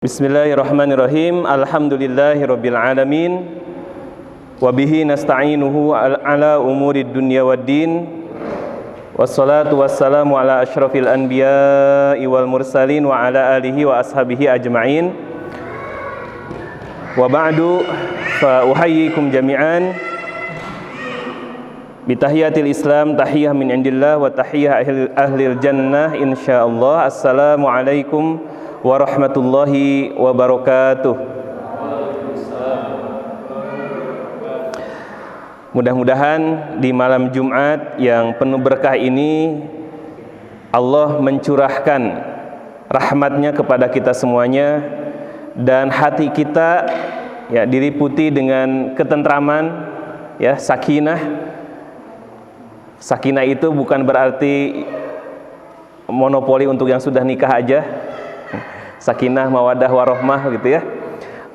Bismillahirrahmanirrahim. Alhamdulillahirabbil alamin. Wa bihi nasta'inuhu ala umurid dunya waddin. Wassalatu wassalamu ala asyrafil anbiya'i wal mursalin wa ala alihi wa ashabihi ajma'in. Wa ba'du fa uhayyikum jami'an bi tahiyatil Islam, tahiyah min indillah wa tahiyah ahlil jannah insyaallah. Assalamu alaikum warahmatullahi wabarakatuh. Mudah-mudahan di malam Jumat yang penuh berkah ini Allah mencurahkan rahmatnya kepada kita semuanya, dan hati kita ya diliputi dengan ketentraman, ya, sakinah. Sakinah itu bukan berarti monopoli untuk yang sudah nikah aja. Sakinah, mawadah, warohmah gitu ya.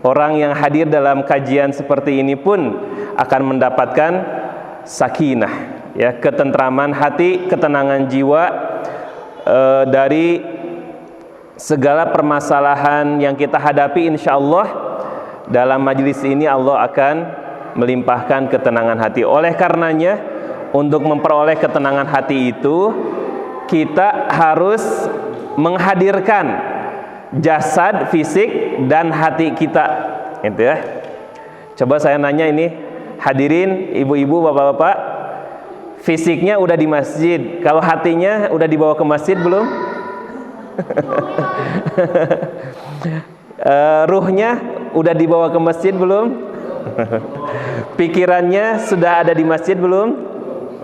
Orang yang hadir dalam kajian seperti ini pun akan mendapatkan sakinah, ya, ketentraman hati, ketenangan jiwa dari segala permasalahan yang kita hadapi. Insya Allah dalam majelis ini Allah akan melimpahkan ketenangan hati. Oleh karenanya, untuk memperoleh ketenangan hati itu kita harus menghadirkan jasad, fisik, dan hati kita, gitu ya. Coba saya nanya ini, hadirin ibu-ibu, bapak-bapak, fisiknya udah di masjid, kalau hatinya udah dibawa ke masjid belum? Ruhnya udah dibawa ke masjid belum? Pikirannya sudah ada di masjid belum?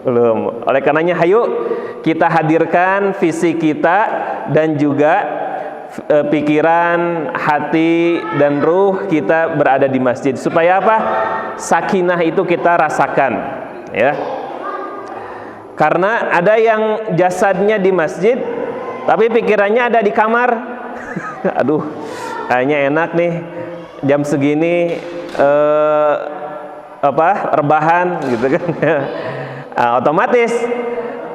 Belum. Oleh karenanya, hayu kita hadirkan fisik kita dan juga pikiran, hati, dan ruh kita berada di masjid. Supaya apa? Sakinah itu kita rasakan, ya. Karena ada yang jasadnya di masjid tapi pikirannya ada di kamar. Aduh, kayaknya enak nih jam segini rebahan gitu kan. Otomatis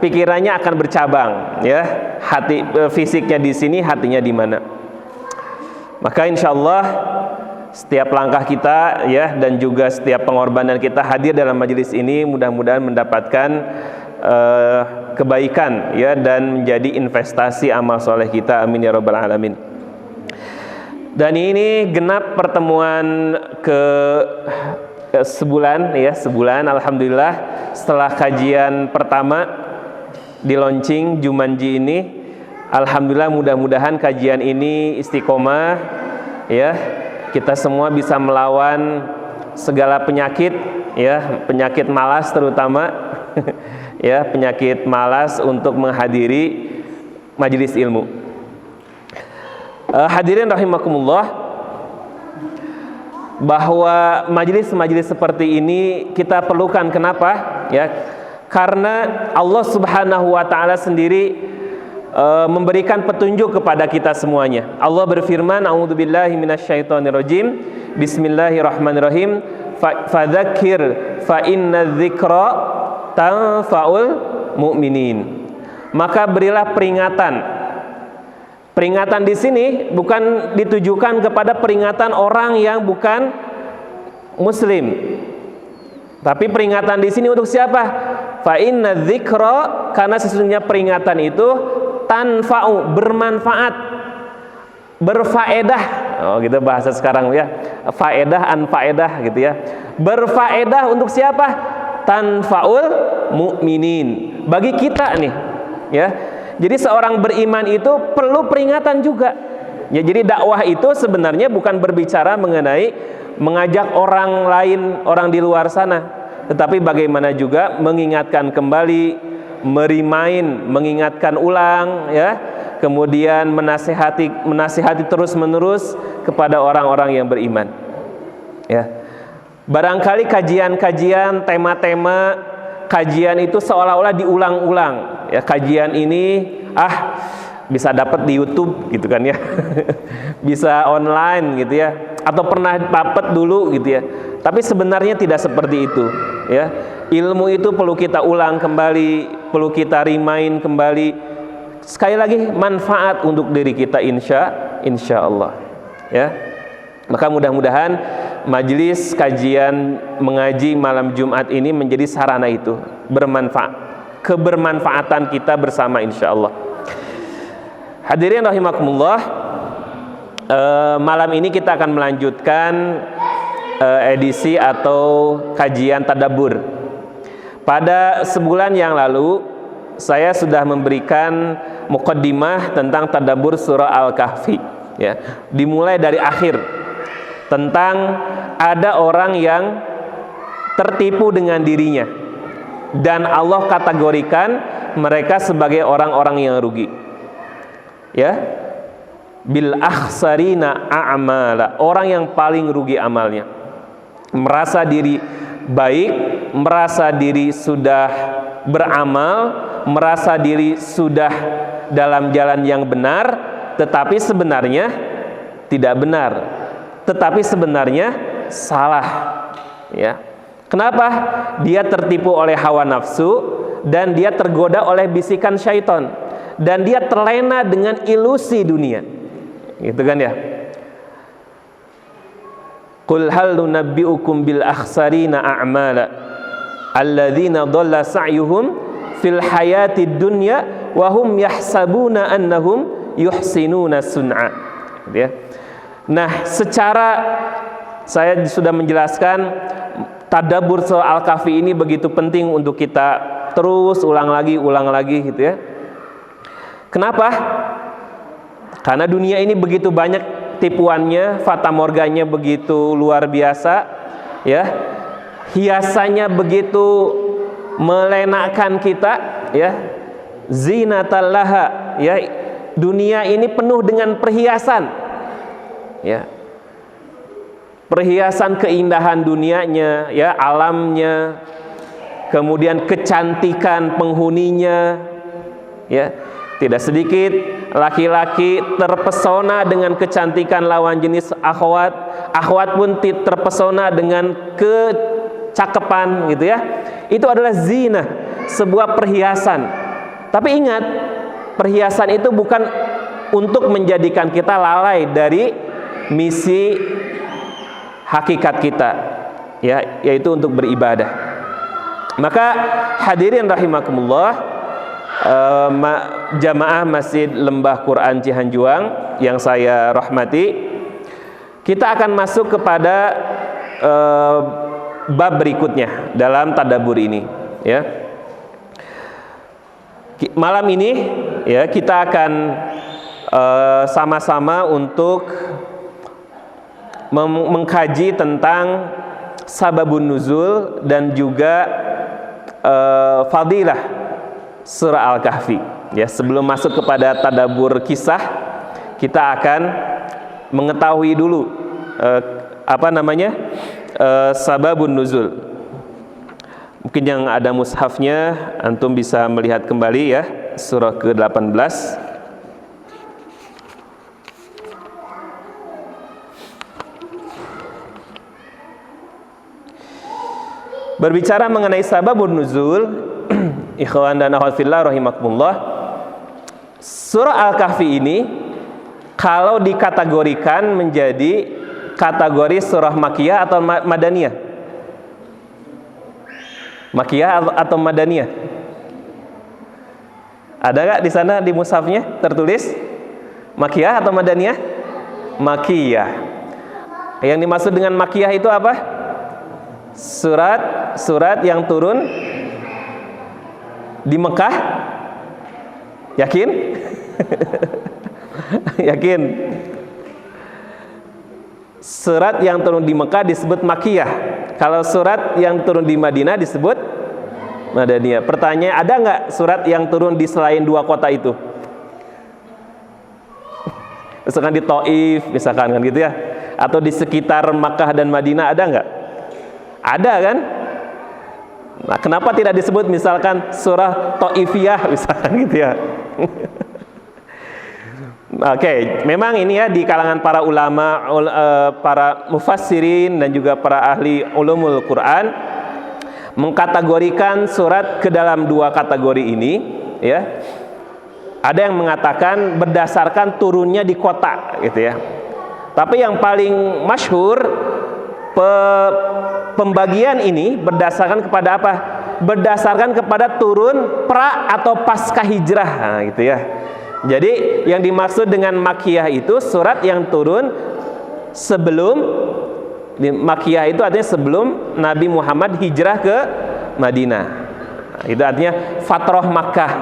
pikirannya akan bercabang, ya. Hati, fisiknya di sini, hatinya di mana. Maka insya Allah setiap langkah kita, ya, dan juga setiap pengorbanan kita hadir dalam majelis ini mudah-mudahan mendapatkan kebaikan, ya, dan menjadi investasi amal soleh kita. Amin ya rabbal alamin. Dan ini genap pertemuan ke sebulan, ya, sebulan. Alhamdulillah setelah kajian pertama di launching Jumanji ini, alhamdulillah mudah-mudahan kajian ini istiqomah, ya. Kita semua bisa melawan segala penyakit, ya, penyakit malas terutama ya, penyakit malas untuk menghadiri majelis ilmu. Hadirin rahimakumullah, bahwa majelis-majelis seperti ini kita perlukan. Kenapa? Ya, karena Allah Subhanahu wa ta'ala sendiri memberikan petunjuk kepada kita semuanya. Allah berfirman, a'udzubillahi minasyaitonirrajim, bismillahirrahmanirrahim, fadzakir fa inna dzikra tanfa'ul mu'minin. Maka berilah peringatan. Peringatan di sini bukan ditujukan kepada peringatan orang yang bukan muslim, tapi peringatan di sini untuk siapa? Fa inna dzikra, karena sesungguhnya peringatan itu tanfa'u, bermanfaat, berfaedah. Oh, gitu bahasa sekarang, ya. Faedah, anfaedah gitu ya. Berfaedah untuk siapa? Tanfa'ul mu'minin. Bagi kita nih, ya. Jadi seorang beriman itu perlu peringatan juga. Ya, jadi dakwah itu sebenarnya bukan berbicara mengenai mengajak orang lain, orang di luar sana, tetapi bagaimana juga mengingatkan kembali, mengingatkan ulang, ya, kemudian menasihati terus-menerus kepada orang-orang yang beriman, ya. Barangkali kajian-kajian, tema-tema kajian itu seolah-olah diulang-ulang, ya. Kajian ini bisa dapat di YouTube gitu kan, ya. Bisa online gitu ya, atau pernah dapat dulu gitu ya. Tapi sebenarnya tidak seperti itu, ya. Ilmu itu perlu kita ulang kembali, perlu kita remind kembali. Sekali lagi, manfaat untuk diri kita insya Allah. ya. Maka mudah-mudahan majelis kajian mengaji malam Jumat ini menjadi sarana itu, kebermanfaatan kita bersama insyaallah. Hadirin rahimakumullah, malam ini kita akan melanjutkan edisi atau kajian tadabbur. Pada sebulan yang lalu saya sudah memberikan muqaddimah tentang tadabbur surah Al-Kahfi, ya. Dimulai dari akhir, tentang ada orang yang tertipu dengan dirinya dan Allah kategorikan mereka sebagai orang-orang yang rugi, ya. Bil akhsarina a'mala, orang yang paling rugi amalnya, merasa diri baik, merasa diri sudah beramal, merasa diri sudah dalam jalan yang benar, tetapi sebenarnya tidak benar, tetapi sebenarnya salah, ya. Kenapa? Dia tertipu oleh hawa nafsu dan dia tergoda oleh bisikan syaitan dan dia terlena dengan ilusi dunia, gitu kan ya. Qul hal nunabbi'ukum bil akhsarina a'mala alladzina dhalla sa'yuhum fil hayatid dunya wa hum yahsabuna annahum yuhsinuna sun'a, gitu ya. Nah, secara saya sudah menjelaskan tadabbur surah Al-Kahfi ini begitu penting untuk kita terus ulang lagi gitu ya. Kenapa? Karena dunia ini begitu banyak tipuannya, fatamorganya begitu luar biasa, ya. Hiasannya begitu melenakan kita, ya. Zinatal laha, ya. Dunia ini penuh dengan perhiasan, ya, perhiasan keindahan dunianya, ya, alamnya, kemudian kecantikan penghuninya, ya. Tidak sedikit laki-laki terpesona dengan kecantikan lawan jenis akhwat, akhwat pun terpesona dengan kecakapan, gitu ya. Itu adalah zina, sebuah perhiasan. Tapi ingat, perhiasan itu bukan untuk menjadikan kita lalai dari misi hakikat kita, ya, yaitu untuk beribadah. Maka hadirin rahimakumullah, jamaah Masjid Lembah Quran Cihanjuang yang saya rahmati, kita akan masuk kepada bab berikutnya dalam tadabbur ini, ya. Malam ini, ya, kita akan sama-sama untuk mengkaji tentang sababun nuzul dan juga fadilah surah Al-Kahfi, ya. Sebelum masuk kepada tadabbur kisah, kita akan mengetahui dulu sababun nuzul. Mungkin yang ada mushafnya antum bisa melihat kembali, ya, surah ke-18. Berbicara mengenai sababun nuzul, ikhwan dan akhwat fillah rahimakumullah, surah Al-Kahfi ini kalau dikategorikan menjadi kategori surah Makkiyah atau Madaniyah? Makkiyah atau Madaniyah? Ada nggak di sana di mushafnya tertulis Makkiyah atau Madaniyah? Makkiyah. Yang dimaksud dengan Makkiyah itu apa? Surat yang turun di Mekah. Yakin? Yakin? Surat yang turun di Mekah disebut Makkiyah. Kalau surat yang turun di Madinah disebut Madaniyah. Pertanyaan, ada nggak surat yang turun di selain dua kota itu? Misalkan di Taif, misalkan kan gitu ya, atau di sekitar Makkah dan Madinah, ada nggak? Ada kan? Nah, kenapa tidak disebut misalkan surah Taifiyah misalkan gitu ya? Oke, memang ini ya di kalangan para ulama, para mufassirin dan juga para ahli ulumul Quran mengkategorikan surat ke dalam dua kategori ini, ya. Ada yang mengatakan berdasarkan turunnya di kota, gitu ya. Tapi yang paling masyhur pembagian ini berdasarkan kepada apa? Berdasarkan kepada turun pra atau pasca hijrah, nah, gitu ya. Jadi yang dimaksud dengan Makkiyah itu surat yang turun sebelum, Makkiyah itu artinya sebelum Nabi Muhammad hijrah ke Madinah. Nah, itu artinya fatrah Makkah,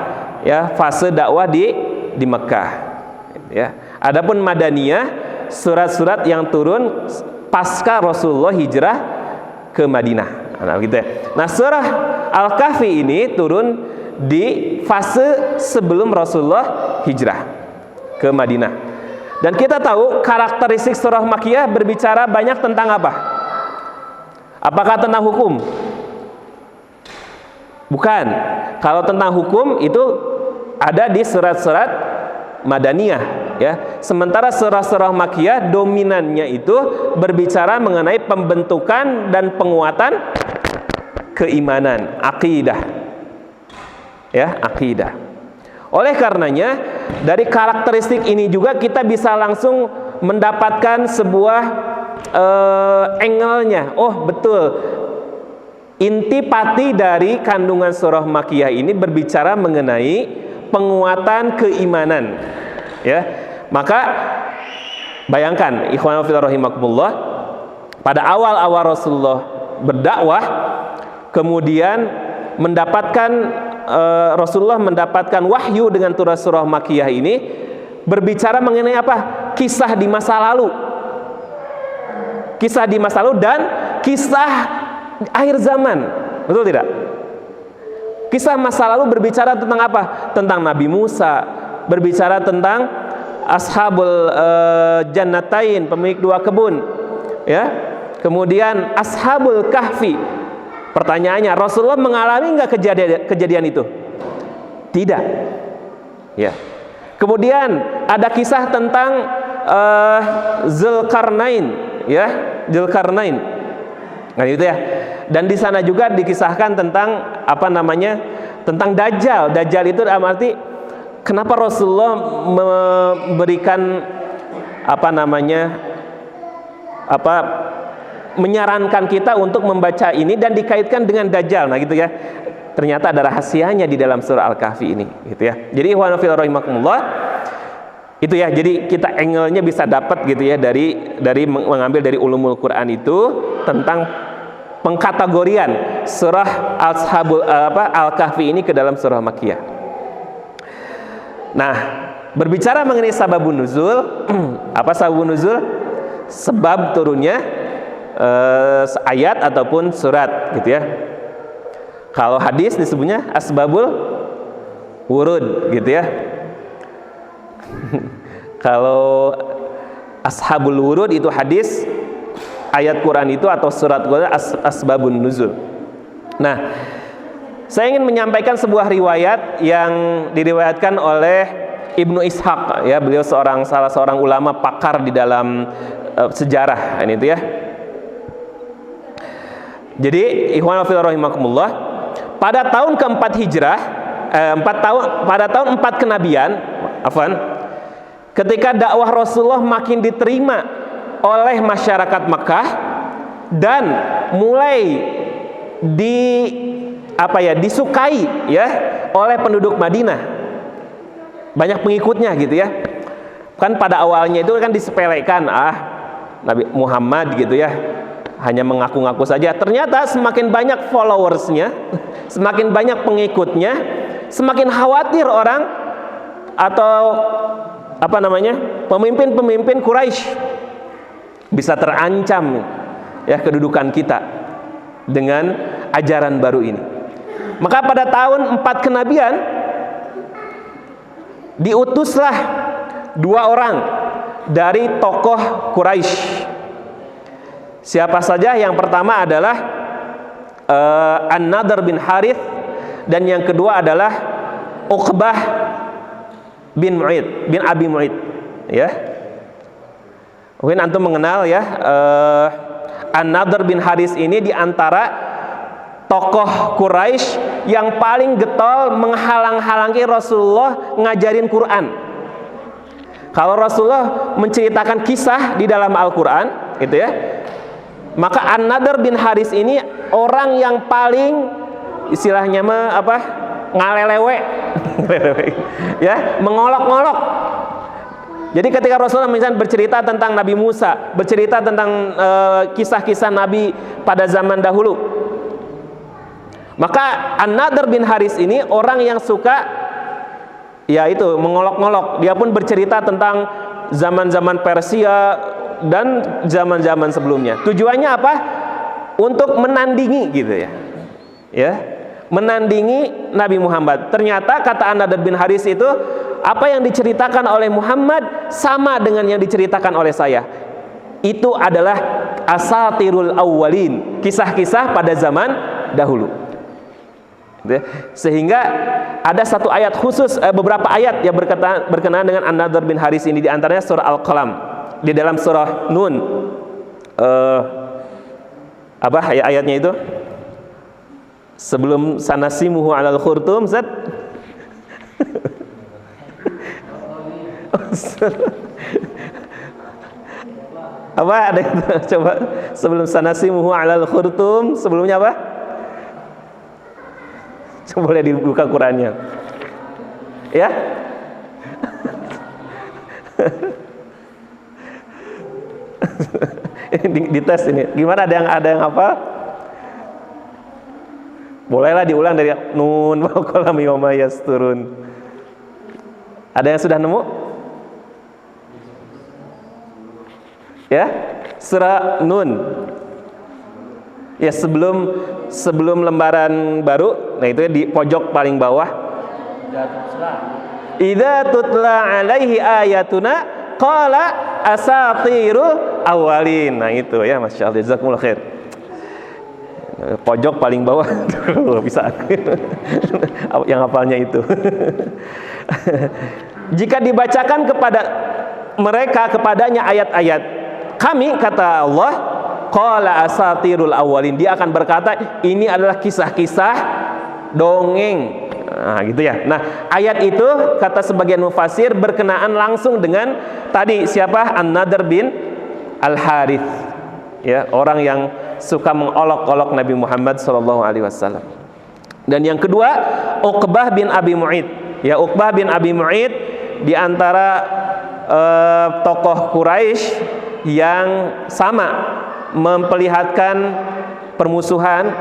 ya, fase dakwah di Mekah, ya. Adapun Madaniyah, surat-surat yang turun pasca Rasulullah hijrah ke Madinah. Nah, gitu ya. Nah, surah Al-Kahfi ini turun di fase sebelum Rasulullah hijrah ke Madinah. Dan kita tahu karakteristik surah Makkiyah berbicara banyak tentang apa? Apakah tentang hukum? Bukan. Kalau tentang hukum itu ada di surat-surat Madaniyah, ya. Sementara surah-surah Makkiyah dominannya itu berbicara mengenai pembentukan dan penguatan keimanan, akidah, ya, akidah. Oleh karenanya dari karakteristik ini juga kita bisa langsung mendapatkan sebuah angle-nya. Oh, betul, intipati dari kandungan surah Makkiyah ini berbicara mengenai penguatan keimanan, ya. Maka bayangkan ikhwan fillah rahimakumullah, pada awal-awal Rasulullah berdakwah, kemudian Rasulullah mendapatkan wahyu dengan surah Makkiyah ini berbicara mengenai apa? Kisah di masa lalu. Kisah di masa lalu dan kisah akhir zaman. Betul tidak? Kisah masa lalu berbicara tentang apa? Tentang Nabi Musa, berbicara tentang Ashabul Jannatain, pemilik dua kebun, ya. Kemudian Ashabul Kahfi. Pertanyaannya, Rasulullah mengalami nggak kejadian itu? Tidak, ya. Kemudian ada kisah tentang Zulkarnain, ya, Zulkarnain. Nah, itu ya. Dan di sana juga dikisahkan tentang apa namanya? Tentang Dajjal. Dajjal itu dalam arti kenapa Rasulullah memberikan apa namanya? Menyarankan kita untuk membaca ini dan dikaitkan dengan Dajjal. Nah, gitu ya. Ternyata ada rahasianya di dalam surah Al-Kahfi ini, gitu ya. Jadi ikhwan fillah rahimakumullah, itu ya. Jadi kita angle-nya bisa dapat gitu ya dari mengambil dari ulumul Quran itu tentang pengkategorian surah Al-Kahfi ini ke dalam surah Makkiyah. Nah, berbicara mengenai sababun nuzul, apa sababun nuzul? Sebab turunnya ayat ataupun surat, gitu ya. Kalau hadis disebutnya asbabul wurud, gitu ya. Kalau ashabul wurud itu hadis, ayat Quran itu atau surat Quran asbabun nuzul. Nah, saya ingin menyampaikan sebuah riwayat yang diriwayatkan oleh Ibnu Ishaq, ya. Beliau salah seorang ulama pakar di dalam sejarah ini itu ya. Jadi ikhwan fillah rahimakumullah, pada tahun keempat hijrah, pada tahun 4 kenabian, ketika dakwah Rasulullah makin diterima oleh masyarakat Makkah dan mulai disukai, ya, oleh penduduk Madinah, banyak pengikutnya, gitu ya. Kan pada awalnya itu kan disepelekan, Nabi Muhammad, gitu ya, hanya mengaku-ngaku saja. Ternyata semakin banyak followersnya, semakin banyak pengikutnya, semakin khawatir orang atau pemimpin-pemimpin Quraisy bisa terancam, ya, kedudukan kita dengan ajaran baru ini. Maka pada tahun 4 kenabian diutuslah 2 orang dari tokoh Quraisy. Siapa saja? Yang pertama adalah An-Nadhr bin Harith, dan yang kedua adalah Uqbah bin Abi Mu'id, ya. Mungkin antum mengenal, ya, An-Nadhr bin Harith ini diantara tokoh Quraisy yang paling getol menghalang-halangi Rasulullah ngajarin Quran. Kalau Rasulullah menceritakan kisah di dalam Al-Quran, gitu ya, maka An-Nadr bin Haris ini orang yang paling istilahnya ngalelewe, ya, mengolok-ngolok. Jadi ketika Rasulullah misalnya bercerita tentang Nabi Musa, bercerita tentang kisah-kisah Nabi pada zaman dahulu, maka An-Nadr bin Haris ini orang yang suka, ya itu, mengolok-ngolok. Dia pun bercerita tentang zaman-zaman Persia dan zaman-zaman sebelumnya. Tujuannya apa? Untuk menandingi, gitu ya. Ya, menandingi Nabi Muhammad. Ternyata kata An-Nadr bin Haris itu, apa yang diceritakan oleh Muhammad sama dengan yang diceritakan oleh saya. Itu adalah asatirul awwalin, kisah-kisah pada zaman dahulu. Sehingga ada satu ayat khusus, beberapa ayat yang berkenaan dengan An-Nadr bin Haris ini, di antaranya surah Al-Qalam, di dalam surah Nun. Apa ayatnya itu? Sebelum sanasimuhu alal khurtum, Zat. Apa ada itu? Coba, sebelum sanasimuhu alal khurtum, sebelumnya apa? Coba boleh dibuka Qurannya, ya. Di tes ini, gimana? Ada yang apa? Bolehlah diulang dari Nun wal qalami wa ma yasturun. Ada yang sudah nemu? Ya, surah Nun. Ya, sebelum lembaran baru, nah itu di pojok paling bawah. Idza tutla alaihi ayatuna qala asatirul awwalin. Nah itu ya, masyaallah, jazakumullah khair. Pojok paling bawah. Bisa yang hafalnya itu. Jika dibacakan kepada mereka, kepadanya ayat-ayat kami, kata Allah, qala asatirul awwalin, dia akan berkata ini adalah kisah-kisah dongeng. Nah, gitu ya. Nah, ayat itu kata sebagian mufasir berkenaan langsung dengan tadi siapa? An-Nadr bin Al-Harith. Ya, orang yang suka mengolok-olok Nabi Muhammad SAW. Dan yang kedua, Uqbah bin Abi Mu'id. Ya, Uqbah bin Abi Mu'id di antara tokoh Quraisy yang sama memperlihatkan permusuhan,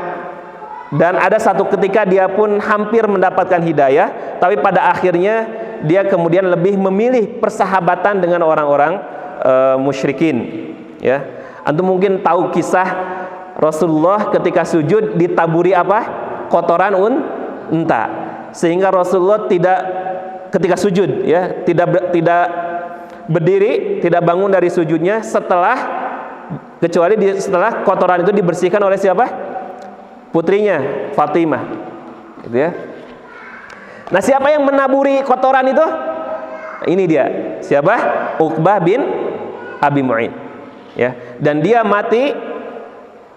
dan ada satu ketika dia pun hampir mendapatkan hidayah, tapi pada akhirnya dia kemudian lebih memilih persahabatan dengan orang-orang musyrikin. Ya, antum mungkin tahu kisah Rasulullah ketika sujud ditaburi apa? Kotoran unta, sehingga Rasulullah tidak, ketika sujud ya, tidak berdiri, tidak bangun dari sujudnya kecuali setelah kotoran itu dibersihkan oleh siapa? Putrinya Fatimah, gitu ya. Nah, siapa yang menaburi kotoran itu? Ini dia, siapa? Uqbah bin Abi Mu'id, ya. Dan dia mati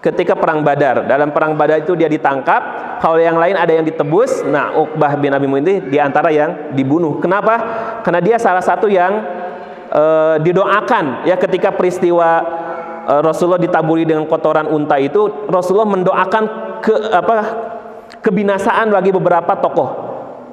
ketika perang Badar. Dalam perang Badar itu dia ditangkap. Kalau yang lain ada yang ditebus. Nah, Uqbah bin Abi Mu'id ini di antara yang dibunuh. Kenapa? Karena dia salah satu yang didoakan ya, ketika peristiwa Rasulullah ditaburi dengan kotoran unta itu, Rasulullah mendoakan kebinasaan bagi beberapa tokoh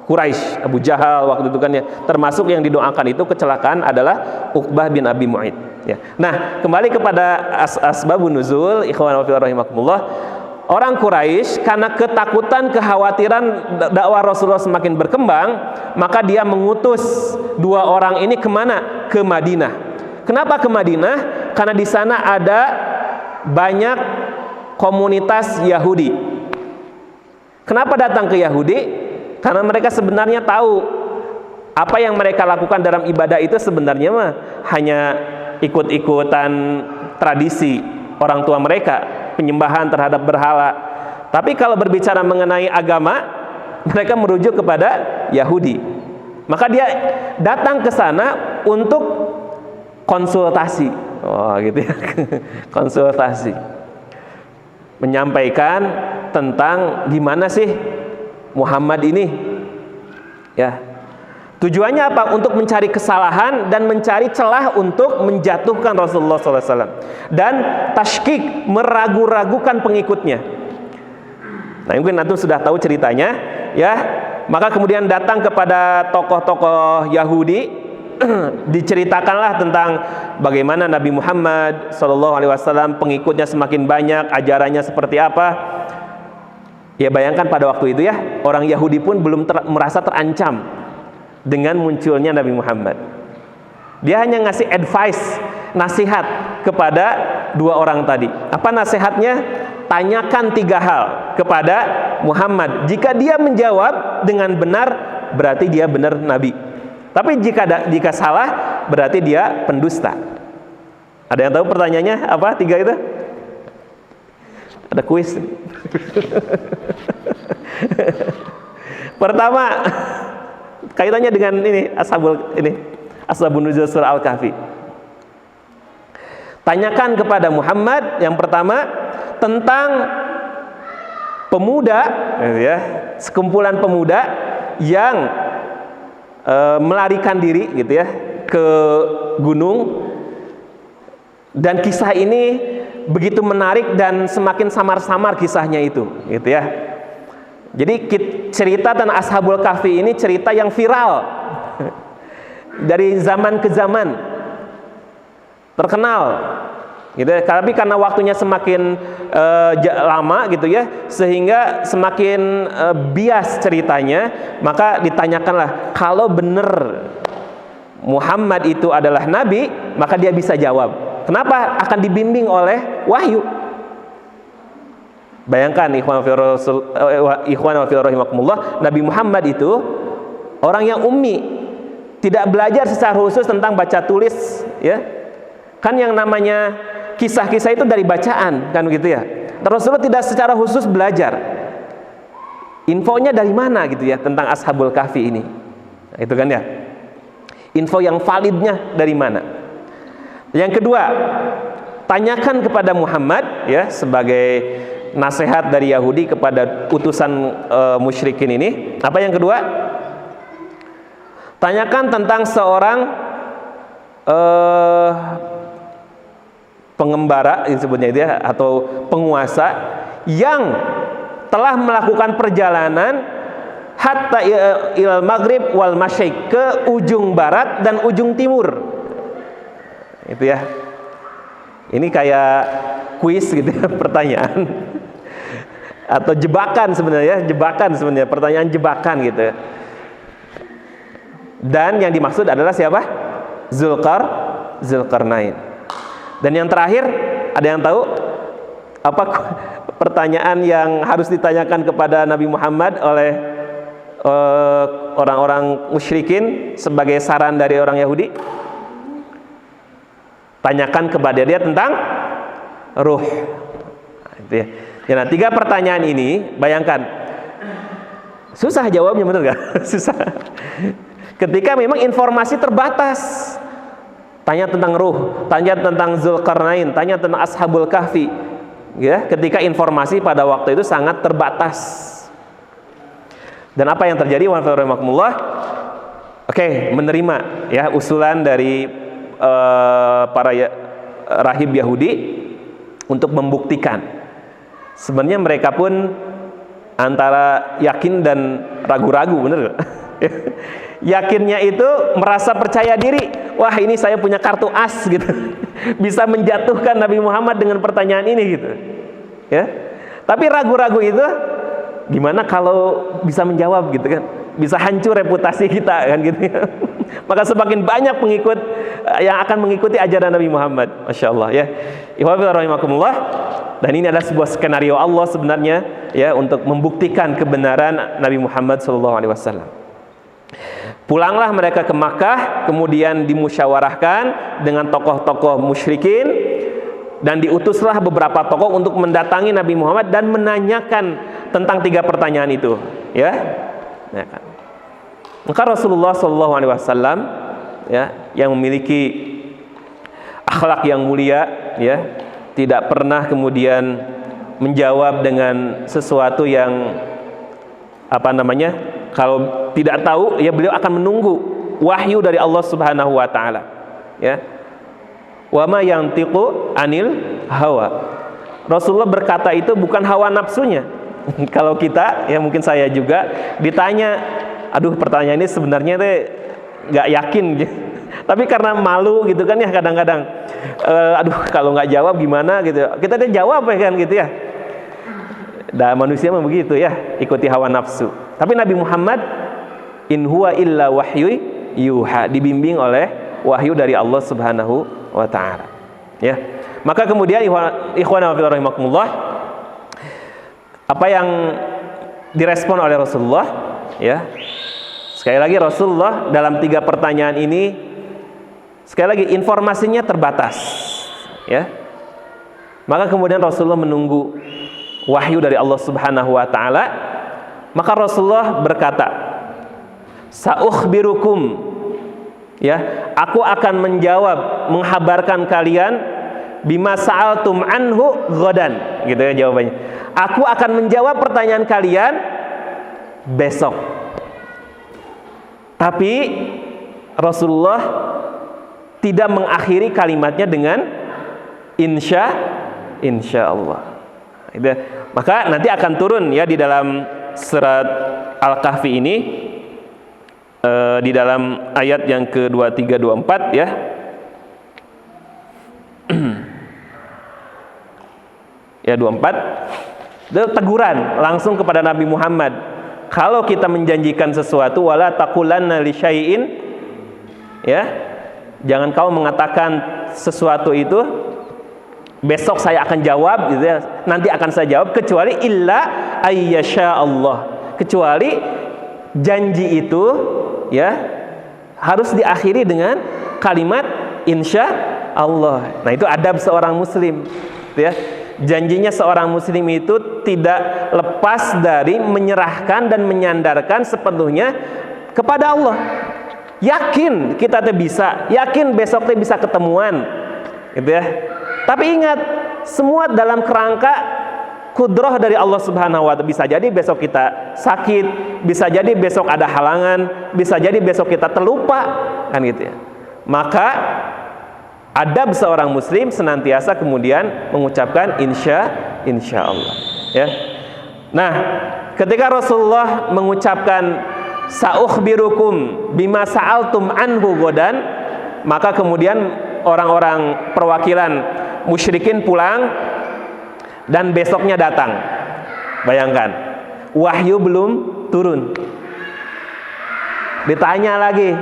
Quraisy, Abu Jahal waktu itu kan ya, termasuk yang didoakan itu kecelakaan adalah Uqbah bin Abi Mu'id ya. Nah, kembali kepada asbabun nuzul, ikhwan fillah rahimakumullah. Orang Quraisy karena ketakutan, kekhawatiran dakwah Rasulullah semakin berkembang, maka dia mengutus dua orang ini kemana? Ke Madinah. Kenapa ke Madinah? Karena di sana ada banyak komunitas Yahudi. Kenapa datang ke Yahudi? Karena mereka sebenarnya tahu apa yang mereka lakukan dalam ibadah itu sebenarnya mah hanya ikut-ikutan tradisi orang tua mereka, penyembahan terhadap berhala. Tapi kalau berbicara mengenai agama, mereka merujuk kepada Yahudi. Maka dia datang ke sana untuk konsultasi. Oh, gitu ya. Konsultasi. Menyampaikan tentang gimana sih Muhammad ini. Ya. Tujuannya apa? Untuk mencari kesalahan dan mencari celah untuk menjatuhkan Rasulullah SAW dan tashkik, meragu-ragukan pengikutnya. Nah, mungkin antum sudah tahu ceritanya, ya. Maka kemudian datang kepada tokoh-tokoh Yahudi, diceritakanlah tentang bagaimana Nabi Muhammad SAW pengikutnya semakin banyak, ajarannya seperti apa. Ya, bayangkan pada waktu itu ya, orang Yahudi pun belum merasa terancam dengan munculnya Nabi Muhammad. Dia hanya ngasih advice, nasihat kepada dua orang tadi. Apa nasihatnya? Tanyakan 3 hal kepada Muhammad. Jika dia menjawab dengan benar, berarti dia benar Nabi. Tapi jika salah, berarti dia pendusta. Ada yang tahu pertanyaannya apa 3 itu? Ada kuis. Pertama, kaitannya dengan ini Ashabun Nuzul surah Al-Kahfi. Tanyakan kepada Muhammad yang pertama tentang pemuda, ya, sekumpulan pemuda yang melarikan diri, gitu ya, ke gunung. Dan kisah ini begitu menarik dan semakin samar-samar kisahnya itu, gitu ya. Jadi cerita tentang Ashabul Kahfi ini cerita yang viral dari zaman ke zaman, terkenal, gitu ya. Tapi karena waktunya semakin lama, gitu ya, sehingga semakin bias ceritanya, maka ditanyakanlah, kalau benar Muhammad itu adalah Nabi, maka dia bisa jawab. Kenapa? Akan dibimbing oleh wahyu. Bayangkan ikhwan wa fillah rahimakumullah, Nabi Muhammad itu orang yang ummi, tidak belajar secara khusus tentang baca tulis, ya. Kan yang namanya kisah-kisah itu dari bacaan, kan gitu ya. Rasulullah tidak secara khusus belajar. Infonya dari mana gitu ya tentang Ashabul Kahfi ini? Nah, itu kan ya. Info yang validnya dari mana? Yang kedua, tanyakan kepada Muhammad, ya, sebagai nasihat dari Yahudi kepada utusan musyrikin ini. Apa yang kedua? Tanyakan tentang seorang pengembara, disebutnya itu ya, atau penguasa yang telah melakukan perjalanan hatta ilal maghrib wal masyriq, ke ujung barat dan ujung timur. Itu ya. Ini kayak kuis gitu ya, pertanyaan atau jebakan sebenarnya, pertanyaan jebakan gitu. Dan yang dimaksud adalah siapa? Zulkarnain. Dan yang terakhir, ada yang tahu apa pertanyaan yang harus ditanyakan kepada Nabi Muhammad oleh orang-orang musyrikin sebagai saran dari orang Yahudi? Tanyakan kepada dia tentang ruh. Itu ya. Nah, 3 pertanyaan ini, bayangkan, susah jawabnya, bener gak? Susah. Ketika memang informasi terbatas. Tanya tentang ruh, tanya tentang Zulkarnain, tanya tentang Ashabul Kahfi, ya, ketika informasi pada waktu itu sangat terbatas. Dan apa yang terjadi? Oke, menerima ya usulan dari para rahib Yahudi untuk membuktikan. Sebenarnya mereka pun antara yakin dan ragu-ragu, bener gak? Yakinnya itu merasa percaya diri, wah ini saya punya kartu as gitu, bisa menjatuhkan Nabi Muhammad dengan pertanyaan ini gitu, ya. Tapi ragu-ragu itu, gimana kalau bisa menjawab gitu kan, bisa hancur reputasi kita kan gitu ya. Maka semakin banyak pengikut yang akan mengikuti ajaran Nabi Muhammad, masya Allah ya. Ikhwanillahimakumullah. Dan ini adalah sebuah skenario Allah sebenarnya ya, untuk membuktikan kebenaran Nabi Muhammad SAW. Pulanglah mereka ke Makkah, kemudian dimusyawarahkan dengan tokoh-tokoh musyrikin, dan diutuslah beberapa tokoh untuk mendatangi Nabi Muhammad dan menanyakan tentang 3 pertanyaan itu, ya. Maka Rasulullah SAW, ya, yang memiliki akhlak yang mulia, ya, tidak pernah kemudian menjawab dengan sesuatu yang Kalau tidak tahu, ya beliau akan menunggu wahyu dari Allah Subhanahu wa taala. Ya. Wa ma yantiqu anil hawa. Rasulullah berkata itu bukan hawa nafsunya. Kalau kita, ya mungkin saya juga ditanya, aduh pertanyaan ini sebenarnya nggak yakin, tapi karena malu gitu kan ya kadang-kadang, aduh kalau nggak jawab gimana gitu. Kita jawab ya kan gitu ya. Dan manusia memang begitu ya, ikuti hawa nafsu. Tapi Nabi Muhammad, in huwa illa wahyu yuha, dibimbing oleh wahyu dari Allah Subhanahu wa taala. Ya. Maka kemudian ikhwan wa fillah rahimakumullah, apa yang direspon oleh Rasulullah, ya. Sekali lagi Rasulullah dalam 3 pertanyaan ini, sekali lagi informasinya terbatas, ya. Maka kemudian Rasulullah menunggu wahyu dari Allah Subhanahu wa taala. Maka Rasulullah berkata, "Sa'ukhbirukum," ya, aku akan menjawab, menghabarkan kalian, bima sa'altum anhu ghadan, gitu ya jawabannya. Aku akan menjawab pertanyaan kalian besok. Tapi Rasulullah tidak mengakhiri kalimatnya dengan insya Allah. Maka nanti akan turun ya di dalam surat Al-Kahfi ini, di dalam ayat yang ke-23 24 ya. Ya 24, itu teguran langsung kepada Nabi Muhammad. Kalau kita menjanjikan sesuatu, wala taqulanna li syai'in, ya, jangan kau mengatakan sesuatu itu besok saya akan jawab gitu ya, nanti akan saya jawab, kecuali illa ayyasha Allah, kecuali janji itu ya harus diakhiri dengan kalimat insya Allah. Nah, itu adab seorang muslim, ya. Janjinya seorang muslim itu tidak lepas dari menyerahkan dan menyandarkan sepenuhnya kepada Allah. Yakin kita bisa, yakin besok bisa ketemuan, gitu ya. Tapi ingat, semua dalam kerangka kudrah dari Allah Subhanahu wa taala. Bisa jadi besok kita sakit, bisa jadi besok ada halangan, bisa jadi besok kita terlupa, kan gitu ya. Maka adab seorang muslim senantiasa kemudian mengucapkan insya Allah, ya. Nah, ketika Rasulullah mengucapkan sa'ukhbirukum bima sa'altum anhu ghadan, maka kemudian orang-orang perwakilan musyrikin pulang dan besoknya datang. Bayangkan, wahyu belum turun. Ditanya lagi,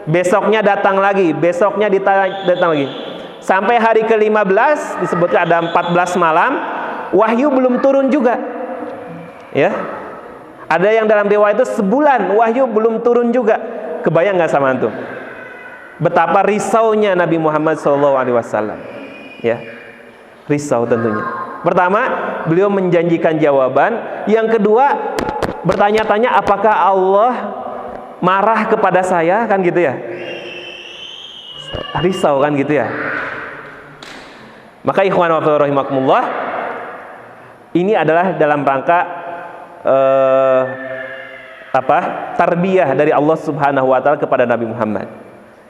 besoknya datang lagi, besoknya datang lagi. Sampai hari ke-15 disebutkan ada 14 malam, wahyu belum turun juga. Ya. Ada yang dalam riwayat itu sebulan wahyu belum turun juga. Kebayang nggak sama antum? Betapa risaunya Nabi Muhammad SAW. Ya. Risau tentunya. Pertama, beliau menjanjikan jawaban. Yang kedua, bertanya-tanya apakah Allah marah kepada saya, kan gitu ya. Risau kan gitu ya. Maka ikhwan wa fillah rahimakumullah, ini adalah dalam rangka tarbiyah dari Allah Subhanahu wa taala kepada Nabi Muhammad.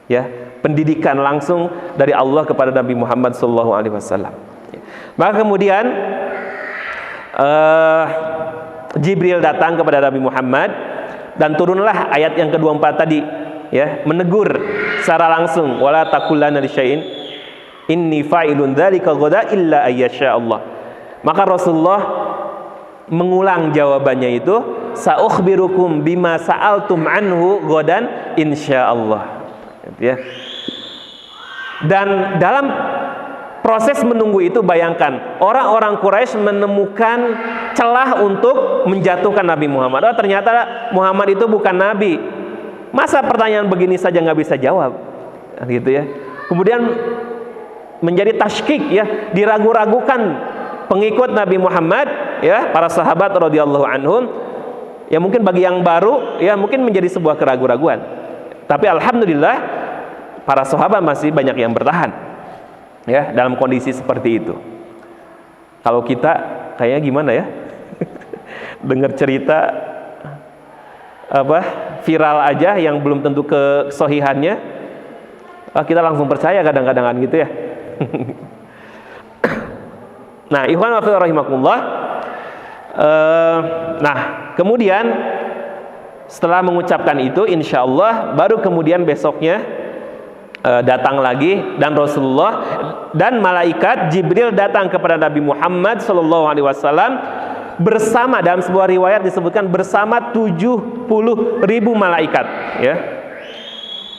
Ya, pendidikan langsung dari Allah kepada Nabi Muhammad sallallahu alaihi wasallam. Maka kemudian Jibril datang kepada Nabi Muhammad dan turunlah ayat yang ke-24 tadi, ya, menegur secara langsung, wala taqulanna li syai'in inni fa'ilun dzalika ghadan illa ayyasha Allah. Maka Rasulullah mengulang jawabannya itu, sa'ukhbirukum bima sa'altum anhu ghadan insyaallah, ya. Dan dalam proses menunggu itu, bayangkan orang-orang Quraisy menemukan celah untuk menjatuhkan Nabi Muhammad. Oh, ternyata Muhammad itu bukan nabi. Masa pertanyaan begini saja nggak bisa jawab, gitu ya. Kemudian menjadi tasykik, ya, diragu-ragukan pengikut Nabi Muhammad, ya, para sahabat radhiyallahu anhum. Ya mungkin bagi yang baru, ya mungkin menjadi sebuah keraguan-raguan. Tapi alhamdulillah para sahabat masih banyak yang bertahan, ya, dalam kondisi seperti itu. Kalau kita kayaknya gimana ya? Dengar cerita viral aja yang belum tentu kesohihannya, kita langsung percaya kadang-kadang gitu ya. Nah, ikhwan wa fillah rahimakumullah. Nah, kemudian setelah mengucapkan itu, insya Allah baru kemudian besoknya datang lagi, dan Rasulullah dan malaikat Jibril datang kepada Nabi Muhammad SAW bersama, dalam sebuah riwayat disebutkan bersama 70.000 malaikat, ya.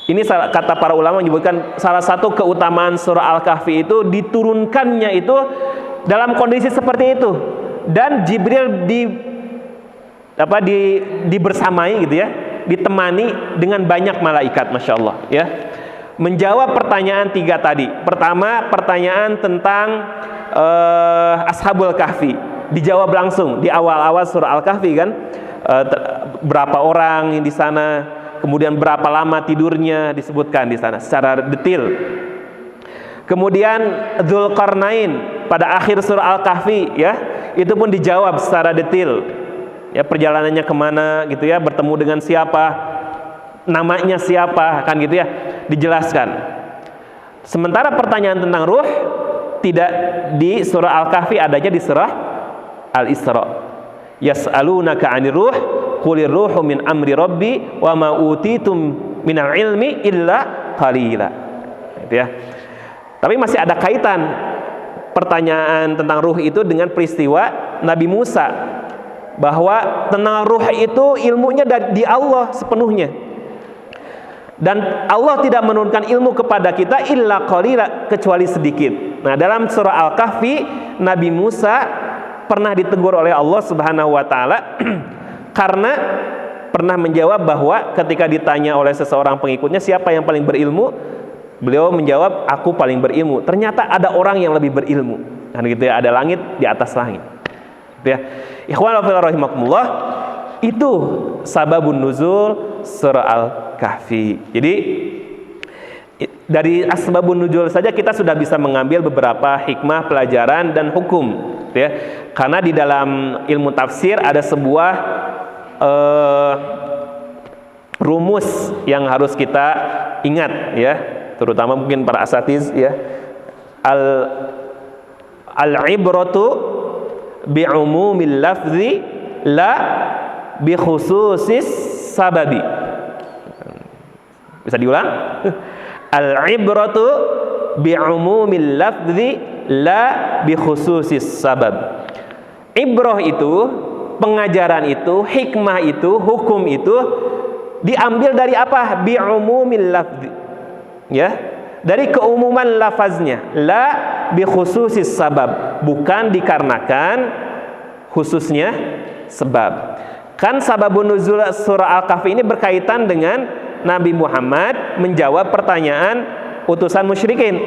Ini kata para ulama menyebutkan salah satu keutamaan surah Al-Kahfi itu diturunkannya itu dalam kondisi seperti itu, dan Jibril dibersamai gitu ya, ditemani dengan banyak malaikat, masya Allah, ya, menjawab pertanyaan 3 tadi. Pertama, pertanyaan tentang Ashabul Kahfi dijawab langsung di awal-awal surah Al-Kahfi kan, berapa orang di sana, kemudian berapa lama tidurnya disebutkan di sana secara detail. Kemudian Dzulqarnain pada akhir surah Al-Kahfi, ya, itu pun dijawab secara detail, ya, perjalanannya kemana gitu ya, bertemu dengan siapa, namanya siapa, kan gitu ya, dijelaskan. Sementara pertanyaan tentang ruh tidak di surah Al-Kahfi, adanya di surah Al-Isra. Yas'alunaka 'anir ruh qulir ruhu min amri rabbi wa ma utitum minal ilmi illa qalila, gitu ya. Tapi masih ada kaitan pertanyaan tentang ruh itu dengan peristiwa Nabi Musa, bahwa tentang ruh itu ilmunya di Allah sepenuhnya, dan Allah tidak menurunkan ilmu kepada kita illa qalila, kecuali sedikit. Nah, dalam surah Al-Kahfi Nabi Musa pernah ditegur oleh Allah Subhanahu wa taala karena pernah menjawab bahwa ketika ditanya oleh seseorang pengikutnya siapa yang paling berilmu, beliau menjawab, aku paling berilmu. Ternyata ada orang yang lebih berilmu, kan gitu ya, ada langit di atas langit, gitu ya. Ikhwan fillah rahimakumullah, itu sababun nuzul surah Al-Kahfi. Jadi dari asbabun nuzul saja kita sudah bisa mengambil beberapa hikmah, pelajaran, dan hukum, gitu ya. Karena di dalam ilmu tafsir ada sebuah rumus yang harus kita ingat, ya, terutama mungkin para asatiz, ya. Al-ibratu bi'umumil lafzi la bi khususis sababi. Bisa diulang? Al-ibratu bi'umumil lafzi la bi khususis sabab. Ibrah itu, pengajaran itu, hikmah itu, hukum itu diambil dari apa? Bi'umumil lafzi, ya, dari keumuman lafaznya. La bi khususis sabab, bukan dikarenakan khususnya sebab. Kan sababun nuzul surah Al-Kahfi ini berkaitan dengan Nabi Muhammad menjawab pertanyaan utusan musyrikin.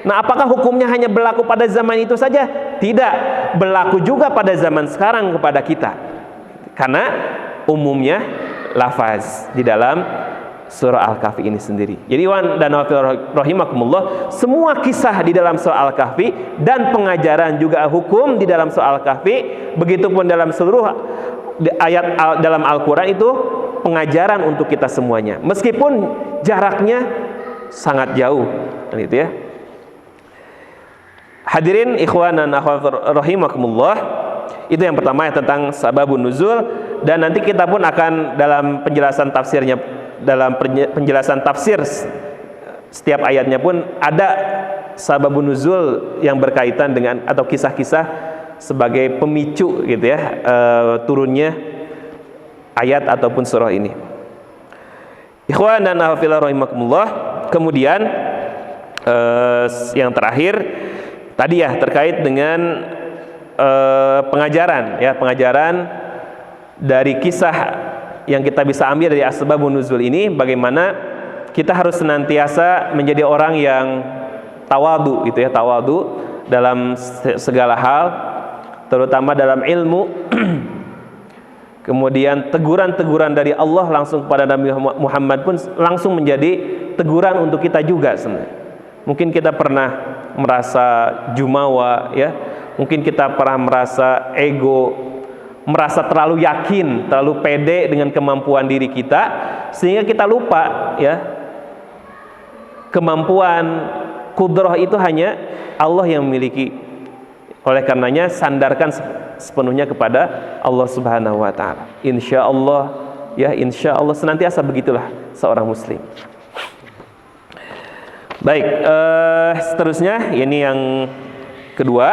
Nah, apakah hukumnya hanya berlaku pada zaman itu saja? Tidak, berlaku juga pada zaman sekarang kepada kita, karena umumnya lafaz di dalam surah Al-Kahfi ini sendiri. Jadi wan dan rahimakumullah, semua kisah di dalam surah Al-Kahfi dan pengajaran juga hukum di dalam surah Al-Kahfi, begitupun dalam seluruh ayat dalam Al-Quran itu pengajaran untuk kita semuanya, meskipun jaraknya sangat jauh, gitu ya. Hadirin ikhwan dan akhwat rahimakumullah, itu yang pertama, ya, tentang sababun nuzul. Dan nanti kita pun akan dalam penjelasan tafsirnya, dalam penjelasan tafsir setiap ayatnya pun ada sababun nuzul yang berkaitan dengan atau kisah-kisah sebagai pemicu, gitu ya, turunnya ayat ataupun surah ini. Ikhwan dan akhwat rahimakumullah, kemudian yang terakhir tadi, ya, terkait dengan pengajaran, ya, pengajaran dari kisah yang kita bisa ambil dari asbabun nuzul ini, bagaimana kita harus senantiasa menjadi orang yang tawadu, gitu ya, tawadu dalam segala hal, terutama dalam ilmu. Kemudian teguran-teguran dari Allah langsung kepada Nabi Muhammad pun langsung menjadi teguran untuk kita juga sebenarnya. Mungkin kita pernah merasa jumawa, ya, mungkin kita pernah merasa ego, merasa terlalu yakin, terlalu pede dengan kemampuan diri kita, sehingga kita lupa ya, kemampuan kudrah itu hanya Allah yang memiliki. Oleh karenanya sandarkan sepenuhnya kepada Allah Subhanahu wa taala. Insyaallah ya, insyaallah senantiasa begitulah seorang muslim. Baik, seterusnya ini yang kedua.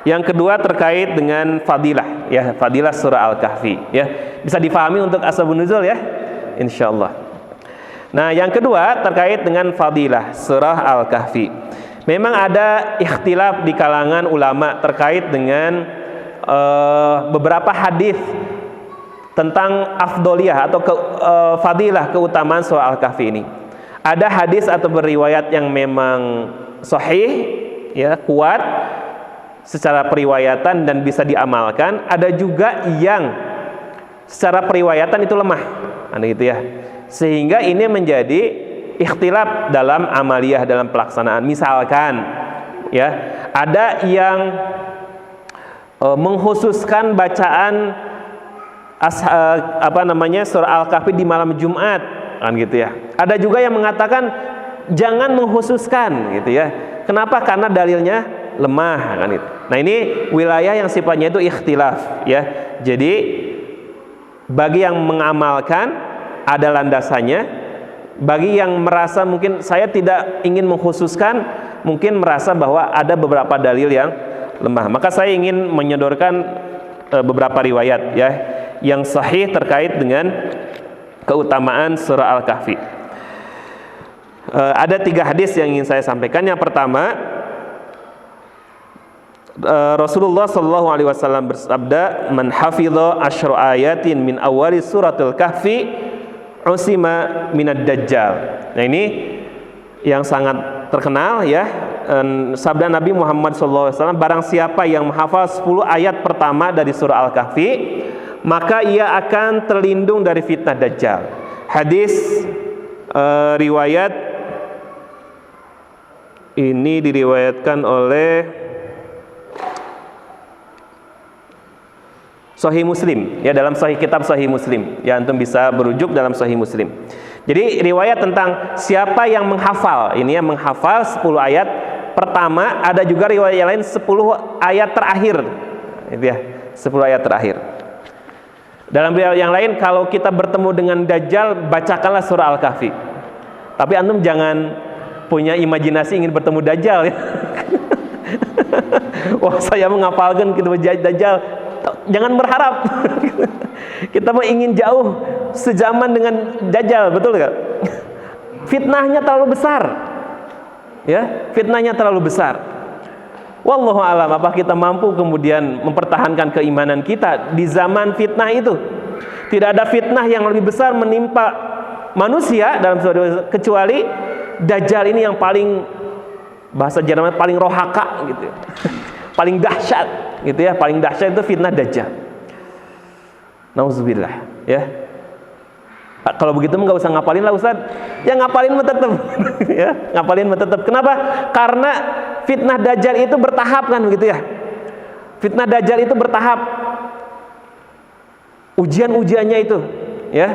Yang kedua terkait dengan fadilah ya, fadilah surah Al-Kahfi ya. Bisa difahami untuk asbabun nuzul ya, insyaallah. Nah, yang kedua terkait dengan fadilah surah Al-Kahfi. Memang ada ikhtilaf di kalangan ulama terkait dengan beberapa hadis tentang afdoliyah atau fadilah, keutamaan surah Al-Kahfi ini. Ada hadis atau beriwayat yang memang sahih ya, kuat secara periwayatan dan bisa diamalkan. Ada juga yang secara periwayatan itu lemah, gitu ya. Sehingga ini menjadi ikhtilaf dalam amaliyah, dalam pelaksanaan. Misalkan ya, ada yang mengkhususkan bacaan surah Al-Kahfi di malam Jumat, kan gitu ya. Ada juga yang mengatakan jangan mengkhususkan, gitu ya. Kenapa? Karena dalilnya lemah, kan itu. Nah, ini wilayah yang sifatnya itu ikhtilaf ya. Jadi bagi yang mengamalkan ada landasannya, bagi yang merasa mungkin saya tidak ingin mengkhususkan, mungkin merasa bahwa ada beberapa dalil yang lemah. Maka saya ingin menyodorkan beberapa riwayat ya yang sahih terkait dengan keutamaan surah Al-Kahfi. Ada 3 hadis yang ingin saya sampaikan. Yang pertama, Rasulullah sallallahu alaihi wasallam bersabda, "Man hafidha asyra ayatin min awali suratul Kahfi usima minad dajjal." Nah, ini yang sangat terkenal ya, sabda Nabi Muhammad sallallahu alaihi wasallam, barang siapa yang menghafal 10 ayat pertama dari surah Al-Kahfi, maka ia akan terlindung dari fitnah dajjal. Hadis riwayat ini diriwayatkan oleh Sahih Muslim ya, dalam kitab Sahih Muslim ya, antum bisa berujuk dalam Sahih Muslim. Jadi riwayat tentang siapa yang menghafal, ini yang menghafal 10 ayat pertama. Ada juga riwayat yang lain 10 ayat terakhir, itu ya, 10 ayat terakhir. Dalam riwayat yang lain, kalau kita bertemu dengan Dajjal, bacakanlah surah Al-Kahfi. Tapi antum jangan punya imajinasi ingin bertemu Dajjal ya. Wah, saya menghafalkan gitu Dajjal. Jangan berharap. Kita mau ingin jauh sejaman dengan Dajjal, betul nggak? Fitnahnya terlalu besar, ya, fitnahnya terlalu besar. Wallahu alam, apa kita mampu kemudian mempertahankan keimanan kita di zaman fitnah itu? Tidak ada fitnah yang lebih besar menimpa manusia dalam kecuali Dajjal ini yang paling, bahasa Jerman paling rohaka gitu, paling dahsyat gitu ya, paling dahsyat itu fitnah Dajjal. Nauzubillah ya. Kalau begitu nggak usah ngapalin lah Ustaz. Ya ngapalin mah tetap ya, ngapalin mah tetap. Kenapa? Karena fitnah Dajjal itu bertahap kan begitu ya. Fitnah Dajjal itu bertahap. Ujian-ujiannya itu ya.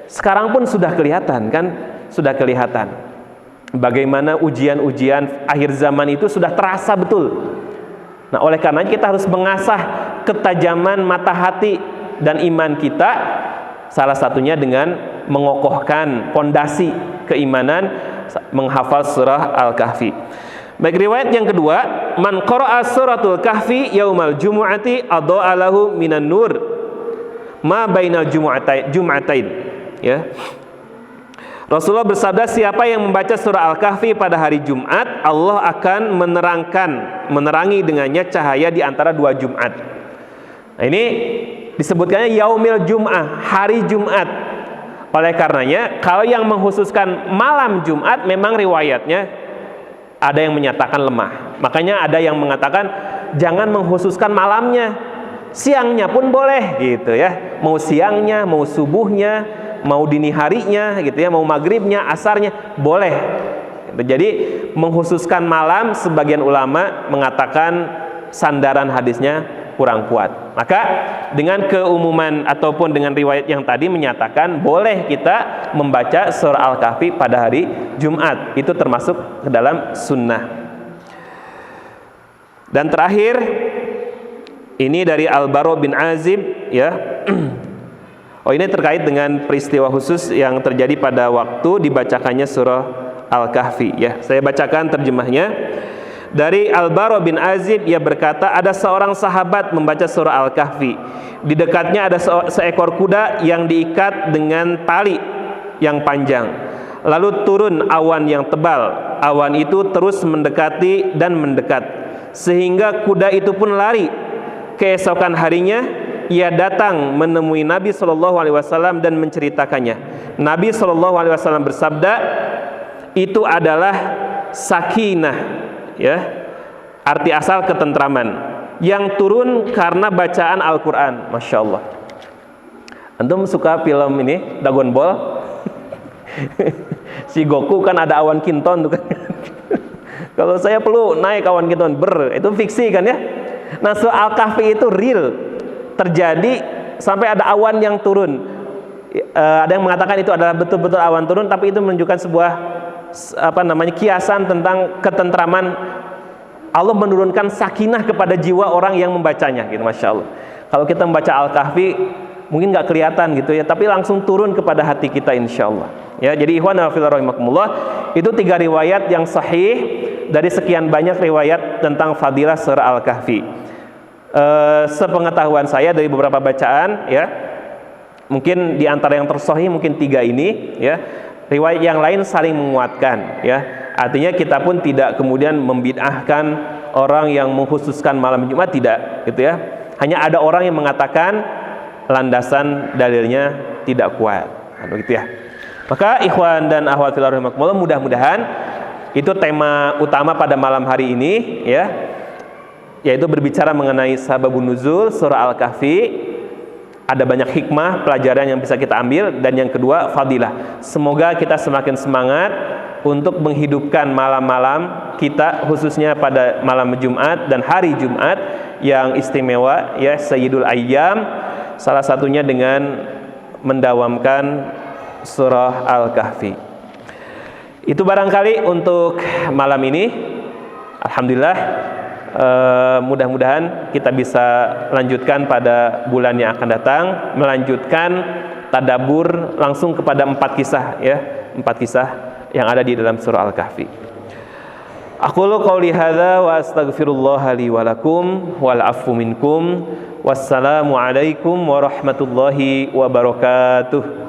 Sekarang pun sudah kelihatan kan, sudah kelihatan. Bagaimana ujian-ujian akhir zaman itu sudah terasa betul. Nah, oleh karena kita harus mengasah ketajaman mata hati dan iman kita, salah satunya dengan mengokohkan pondasi keimanan, menghafal surah Al-Kahfi. Baik, riwayat yang kedua, man qara'a suratul Kahfi yaumal jumu'ati adha'a lahu minan nur ma bainal jumu'atain ya. Rasulullah bersabda, siapa yang membaca surah Al-Kahfi pada hari Jumat, Allah akan menerangi dengannya cahaya di antara 2 Jumat. Nah, ini disebutkannya yaumil Jum'ah, hari Jumat. Oleh karenanya, kalau yang mengkhususkan malam Jumat, memang riwayatnya ada yang menyatakan lemah. Makanya ada yang mengatakan jangan mengkhususkan malamnya, siangnya pun boleh gitu ya. Mau siangnya, mau subuhnya, mau dini harinya gitu ya, mau maghribnya, asarnya boleh. Jadi mengkhususkan malam, sebagian ulama mengatakan sandaran hadisnya kurang kuat. Maka dengan keumuman ataupun dengan riwayat yang tadi menyatakan boleh kita membaca surah Al-Kahfi pada hari Jumat, itu termasuk ke dalam sunnah. Dan terakhir ini dari Al-Bara bin Azib, ya. Oh, ini terkait dengan peristiwa khusus yang terjadi pada waktu dibacakannya surah Al-Kahfi, ya. Saya bacakan terjemahnya. Dari Al-Bara bin Azib, ia berkata, ada seorang sahabat membaca surah Al-Kahfi. Di dekatnya ada seekor kuda yang diikat dengan tali yang panjang. Lalu turun awan yang tebal. Awan itu terus mendekati dan mendekat, sehingga kuda itu pun lari. Keesokan harinya ia datang menemui Nabi SAW dan menceritakannya. Nabi SAW bersabda, itu adalah sakinah, ya, arti asal ketentraman, yang turun karena bacaan Al-Quran. Masya Allah. Antum suka film ini Dragon Ball? Si Goku kan ada awan kinton tuh kan. Kalau saya perlu naik awan kinton, itu fiksi kan ya. Nah, surah Al-Kahfi itu real, terjadi sampai ada awan yang turun. Ada yang mengatakan itu adalah betul-betul awan turun, tapi itu menunjukkan sebuah kiasan tentang ketentraman. Allah menurunkan sakinah kepada jiwa orang yang membacanya, gitu. Masya Allah. Kalau kita membaca Al-Kahfi mungkin nggak kelihatan gitu ya, tapi langsung turun kepada hati kita, insya Allah. Ya, jadi ikhwan fillah rahimakumullah, itu 3 riwayat yang sahih dari sekian banyak riwayat tentang fadilah surah Al-Kahfi. Sepengetahuan saya dari beberapa bacaan, ya, mungkin di antara yang tersahih mungkin 3 ini, ya. Riwayat yang lain saling menguatkan, ya. Artinya kita pun tidak kemudian membid'ahkan orang yang mengkhususkan malam Jumat, tidak, gitu ya. Hanya ada orang yang mengatakan landasan dalilnya tidak kuat, begitu ya. Maka ikhwan dan akhwat fillah rahimakumullah, mudah-mudahan itu tema utama pada malam hari ini, ya, yaitu berbicara mengenai sababun nuzul surah Al-Kahfi. Ada banyak hikmah, pelajaran yang bisa kita ambil. Dan yang kedua, fadilah. Semoga kita semakin semangat untuk menghidupkan malam-malam kita, khususnya pada malam Jumat dan hari Jumat yang istimewa, ya, Sayyidul Ayyam. Salah satunya dengan mendawamkan surah Al-Kahfi. Itu barangkali untuk malam ini. Alhamdulillah, mudah-mudahan kita bisa lanjutkan pada bulan yang akan datang, melanjutkan tadabbur langsung kepada 4 kisah, ya, 4 kisah yang ada di dalam surah Al-Kahfi. Aqulu qouli hadza wa astaghfirullah li wa lakum wal afu minkum. Wassalamu alaikum warahmatullahi wabarakatuh.